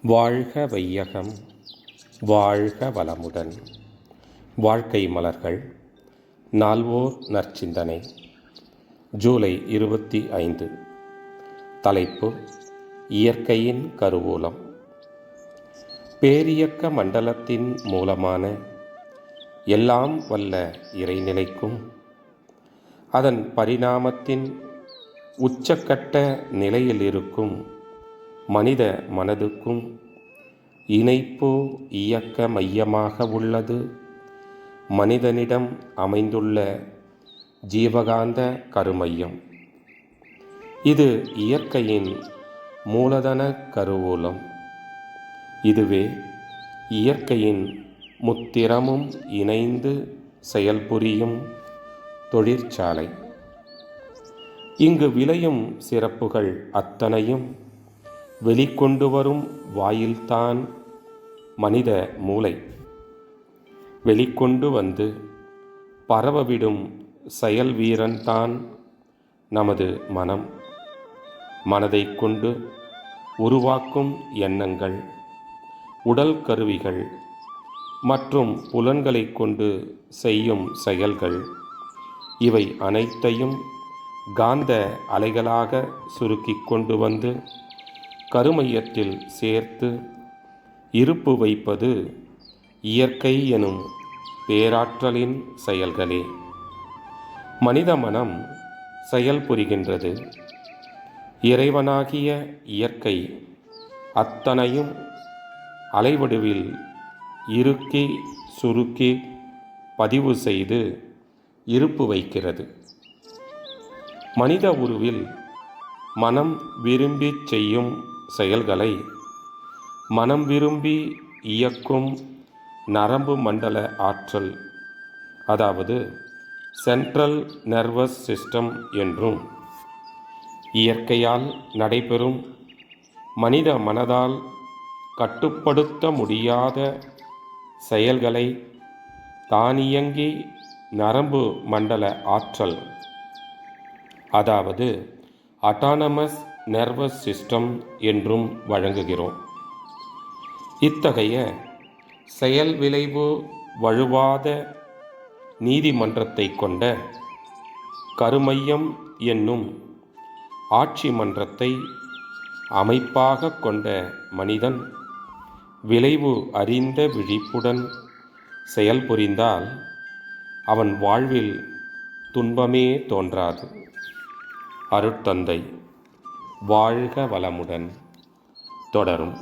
வாழ்க வையகம், வாழ்க வளமுடன். வாழ்க்கை மலர்கள். நால்வோர் நற்சிந்தனை. ஜூலை 25. தலைப்பு: இயற்கையின் கருவூலம். பேரியக்க மண்டலத்தின் மூலமான எல்லாம் வல்ல இறைநிலைக்கும் அதன் பரிணாமத்தின் உச்சக்கட்ட நிலையில் இருக்கும் மனித மனதுக்கும் இணைப்பு இயக்க மையமாக உள்ளது மனிதனிடம் அமைந்துள்ள ஜீவகாந்த கருமையம். இது இயற்கையின் மூலதன கருவூலம். இதுவே இயற்கையின் முத்திறமும் இணைந்து செயல்புரியும் தொழிற்சாலை. இங்கு விளையும் சிறப்புகள் அத்தனையும் வெளிக்கொண்டு வரும் வாயில்தான் மனித மூளை. வெளிக்கொண்டு வந்து பரவவிடும் செயல் வீரன்தான் நமது மனம். மனதை கொண்டு உருவாக்கும் எண்ணங்கள், உடல் கருவிகள் மற்றும் புலன்களை கொண்டு செய்யும் செயல்கள், இவை அனைத்தையும் காந்த அலைகளாக சுருக்கி கொண்டு வந்து கருமையத்தில் சேர்த்து இருப்பு வைப்பது இயற்கை எனும் பேராற்றலின் செயல்களே. மனித மனம் செயல்புரிகின்றது. இறைவனாகிய இயற்கை அத்தனையும் அலைவடிவில் இறுக்கி சுருக்கி பதிவு செய்து இருப்பு வைக்கிறது. மனித உருவில் மனம் விரும்பி செய்யும் செயல்களை மனம் விரும்பி இயக்கும் நரம்பு மண்டல ஆற்றல், அதாவது சென்ட்ரல் நர்வஸ் சிஸ்டம் என்றும், இயற்கையால் நடைபெறும் மனித மனதால் கட்டுப்படுத்த முடியாத செயல்களை தானியங்கி நரம்பு மண்டல ஆற்றல், அதாவது அட்டானமஸ் நர்வஸ் சிஸ்டம் என்றும் வழங்குகிறோம். இத்தகைய செயல் விளைவு வழுவாத நீதிமன்றத்தை கொண்ட கருமையம் என்னும் ஆட்சி மன்றத்தை அமைப்பாக கொண்ட மனிதன் விளைவு அறிந்த விழிப்புடன் செயல்புரிந்தால் அவன் வாழ்வில் துன்பமே தோன்றாது. அருட்தந்தை வாழ்க வளமுடன். தொடரும்.